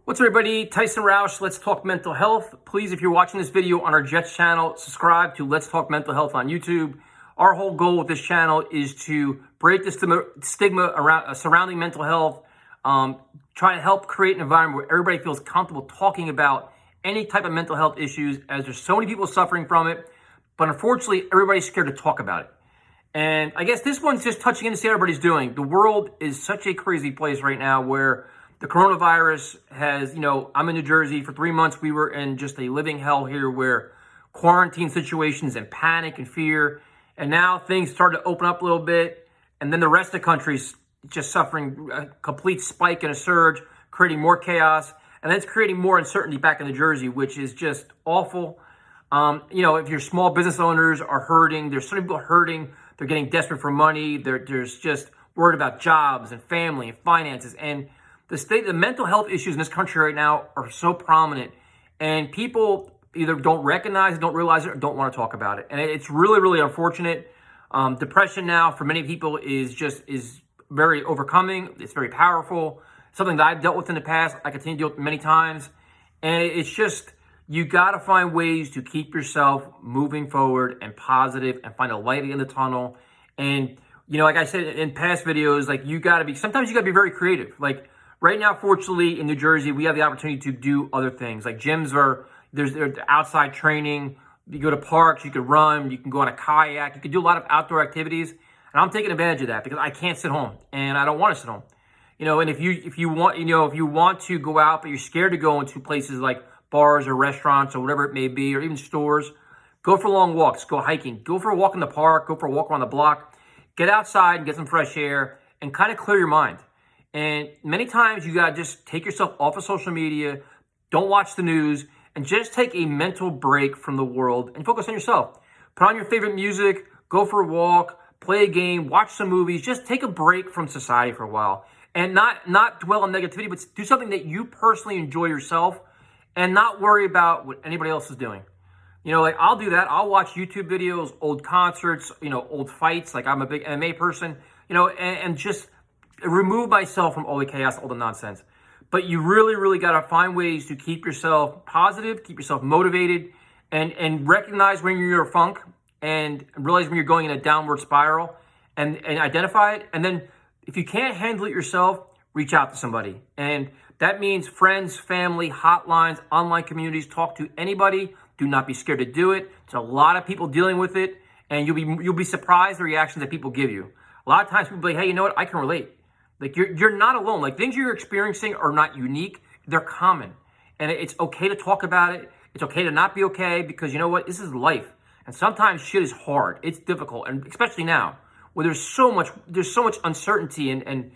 What's up, everybody? Tyson Roush, Let's Talk Mental Health. Please, if you're watching this video on our Jets channel, subscribe to Let's Talk Mental Health on YouTube. Our whole goal with this channel is to break the stigma around surrounding mental health, try to help create an environment where everybody feels comfortable talking about any type of mental health issues, as there's so many people suffering from it, but unfortunately, everybody's scared to talk about it. And I guess this one's just touching in to see how everybody's doing. The world is such a crazy place right now where the coronavirus has, I'm in New Jersey. For 3 months, we were in just a living hell here where quarantine situations and panic and fear. And now things started to open up a little bit. And then the rest of the country's just suffering a complete spike and a surge, creating more chaos. And then it's creating more uncertainty back in New Jersey, which is just awful. If your small business owners are hurting, there's so many people hurting. They're getting desperate for money. There's just worried about jobs and family and finances. And the mental health issues in this country right now are so prominent, and people either don't recognize it, don't realize it, or don't want to talk about it. And it's really, really unfortunate. Depression now for many people is very overcoming. It's very powerful. Something that I've dealt with in the past. I continue to deal with many times. And it's just, you got to find ways to keep yourself moving forward and positive and find a light in the tunnel. And, like I said in past videos, sometimes you got to be very creative. Like, right now, fortunately, in New Jersey, we have the opportunity to do other things. Like gyms there's outside training. You go to parks, you can run, you can go on a kayak, you can do a lot of outdoor activities. And I'm taking advantage of that because I can't sit home and I don't want to sit home. And if you want to go out, but you're scared to go into places like bars or restaurants or whatever it may be, or even stores, go for long walks, go hiking, go for a walk in the park, go for a walk around the block, get outside and get some fresh air and kind of clear your mind. And many times you got to just take yourself off of social media, don't watch the news, and just take a mental break from the world and focus on yourself. Put on your favorite music, go for a walk, play a game, watch some movies. Just take a break from society for a while. And not dwell on negativity, but do something that you personally enjoy yourself and not worry about what anybody else is doing. I'll do that. I'll watch YouTube videos, old concerts, old fights. Like, I'm a big MMA person, and just remove myself from all the chaos, all the nonsense. But you really, really got to find ways to keep yourself positive, keep yourself motivated, and recognize when you're in a funk and realize when you're going in a downward spiral and identify it. And then if you can't handle it yourself, reach out to somebody. And that means friends, family, hotlines, online communities. Talk to anybody. Do not be scared to do it. There's a lot of people dealing with it, and you'll be surprised the reactions that people give you. A lot of times people be like, hey, you know what? I can relate. Like, you're not alone. Like, things you're experiencing are not unique. They're common. And it's okay to talk about it. It's okay to not be okay, because you know what? This is life. And sometimes shit is hard. It's difficult. And especially now, where there's so much uncertainty and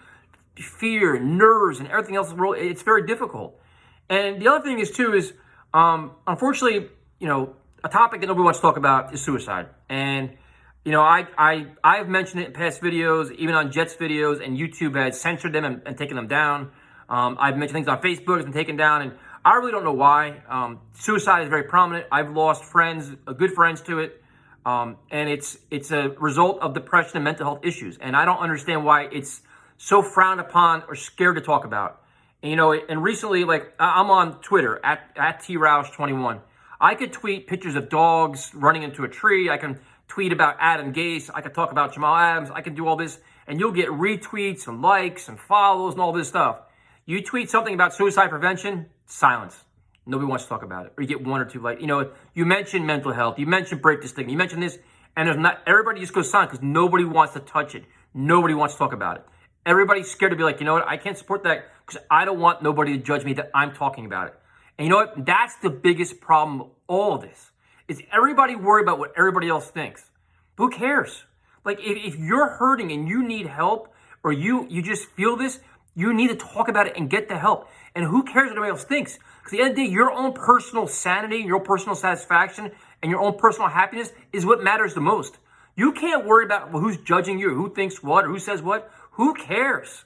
fear and nerves and everything else in the world, it's very difficult. And the other thing is, too, is unfortunately, a topic that nobody wants to talk about is suicide. And I've mentioned it in past videos, even on Jets videos, and YouTube has censored them and taken them down. I've mentioned things on Facebook that's been taken down, and I really don't know why. Suicide is very prominent. I've lost friends, good friends to it, and it's a result of depression and mental health issues. And I don't understand why it's so frowned upon or scared to talk about. And, and recently, like, I'm on Twitter at TRoush21. I could tweet pictures of dogs running into a tree. I can tweet about Adam Gase. I could talk about Jamal Adams. I can do all this, and you'll get retweets and likes and follows and all this stuff. You tweet something about suicide prevention, silence. Nobody wants to talk about it. Or you get one or two likes. You mention mental health. You mention break the stigma. You mention this, and everybody just goes silent because nobody wants to touch it. Nobody wants to talk about it. Everybody's scared to be like, you know what? I can't support that because I don't want nobody to judge me that I'm talking about it. And you know what? That's the biggest problem of all of this. Is everybody worried about what everybody else thinks? Who cares? Like, if you're hurting and you need help, or you just feel this, you need to talk about it and get the help. And who cares what everybody else thinks? Because at the end of the day, your own personal sanity, your personal satisfaction, and your own personal happiness is what matters the most. You can't worry about who's judging you, who thinks what, or who says what. Who cares?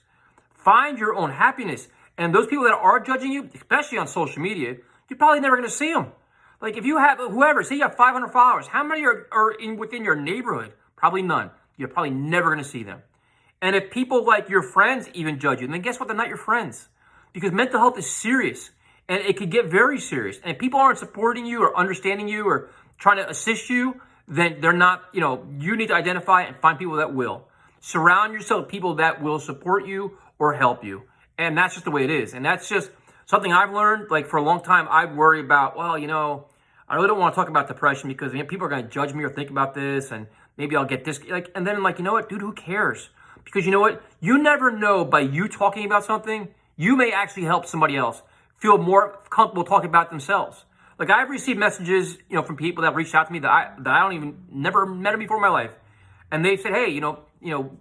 Find your own happiness. And those people that are judging you, especially on social media, you're probably never going to see them. Like, if you have say you have 500 followers, how many are within your neighborhood? Probably none. You're probably never going to see them. And if people like your friends even judge you, then guess what? They're not your friends. Because mental health is serious. And it could get very serious. And if people aren't supporting you or understanding you or trying to assist you, then they're not, you need to identify and find people that will. Surround yourself with people that will support you or help you. And that's just the way it is. And that's just something I've learned. Like for a long time, I'd worry about, I really don't want to talk about depression because people are going to judge me or think about this and maybe I'll get this. And then you know what, dude, who cares? Because you know what? You never know by you talking about something, you may actually help somebody else feel more comfortable talking about themselves. Like I've received messages, from people that reached out to me that I don't even never met them before in my life. And they said, hey,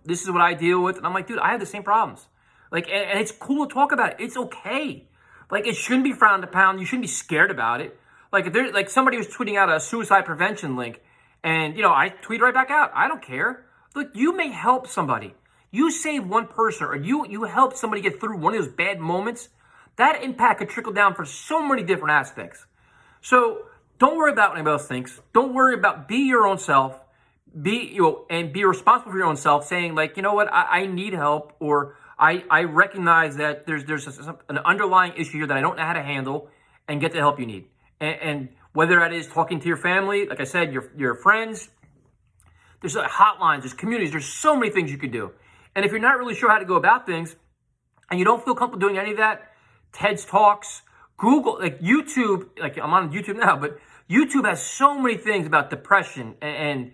this is what I deal with. And I'm like, dude, I have the same problems. And it's cool to talk about it. It's okay. It shouldn't be frowned upon. You shouldn't be scared about it. If somebody was tweeting out a suicide prevention link and, I tweet right back out. I don't care. Look, you may help somebody. You save one person or you help somebody get through one of those bad moments. That impact could trickle down for so many different aspects. So don't worry about what anybody else thinks. Don't worry about, be your own self. And be responsible for your own self, saying you know what, I need help, or I recognize that there's an underlying issue here that I don't know how to handle, and get the help you need. And whether that is talking to your family, like I said, your friends, there's hotlines, there's communities, there's so many things you can do. And if you're not really sure how to go about things, and you don't feel comfortable doing any of that, TED's Talks, Google, YouTube, I'm on YouTube now, but YouTube has so many things about depression and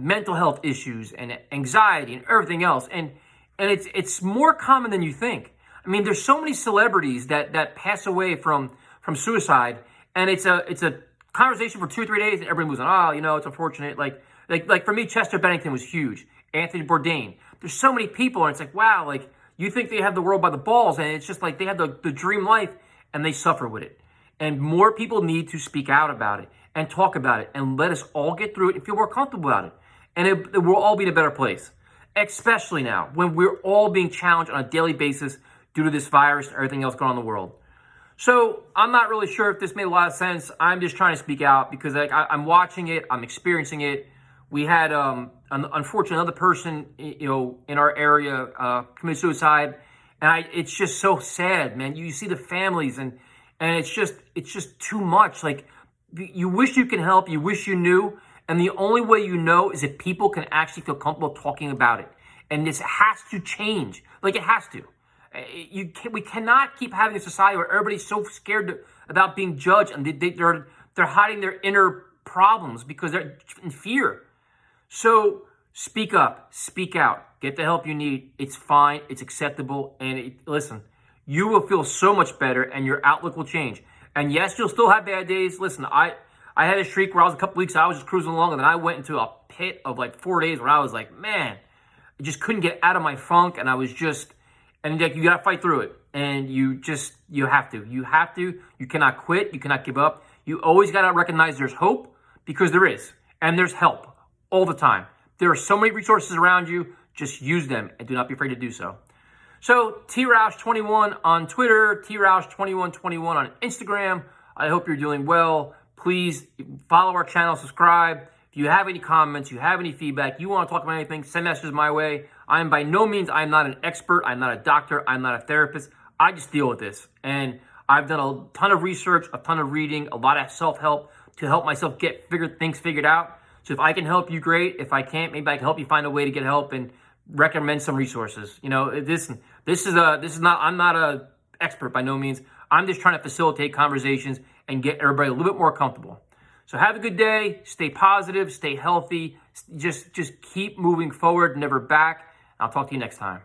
mental health issues and anxiety and everything else. And it's more common than you think. I mean, there's so many celebrities that pass away from suicide, and it's a conversation for 2 or 3 days, and everybody moves on. It's unfortunate. Like for me, Chester Bennington was huge. Anthony Bourdain. There's so many people, and it's wow, you think they have the world by the balls, and it's just they have the dream life, and they suffer with it. And more people need to speak out about it and talk about it and let us all get through it and feel more comfortable about it. And it will all be in a better place, especially now when we're all being challenged on a daily basis due to this virus and everything else going on in the world. So I'm not really sure if this made a lot of sense. I'm just trying to speak out because I'm watching it. I'm experiencing it. We had, unfortunately, another person, in our area commit suicide. And it's just so sad, man. You see the families and it's just too much. You wish you can help. You wish you knew. And the only way you know is if people can actually feel comfortable talking about it. And this has to change. It has to. We cannot keep having a society where everybody's so scared about being judged and they're hiding their inner problems because they're in fear. So speak up, speak out, get the help you need. It's fine. It's acceptable. And listen, you will feel so much better and your outlook will change. And yes, you'll still have bad days. Listen, I had a streak where I was a couple weeks, I was just cruising along, and then I went into a pit of 4 days where I was man, I just couldn't get out of my funk, and I was just, and you got to fight through it. And you have to. You cannot quit. You cannot give up. You always got to recognize there's hope, because there is. And there's help all the time. There are so many resources around you. Just use them and do not be afraid to do so. So TRoush21 on Twitter, TRoush2121 on Instagram. I hope you're doing well. Please follow our channel, subscribe. If you have any comments, you have any feedback, you want to talk about anything, send messages my way. I'm by no means, I'm not an expert. I'm not a doctor. I'm not a therapist. I just deal with this. And I've done a ton of research, a ton of reading, a lot of self-help to help myself get things figured out. So if I can help you, great. If I can't, maybe I can help you find a way to get help and recommend some resources. This is not, I'm not a expert by no means. I'm just trying to facilitate conversations and get everybody a little bit more comfortable. So have a good day, stay positive, stay healthy, just keep moving forward, never back. I'll talk to you next time.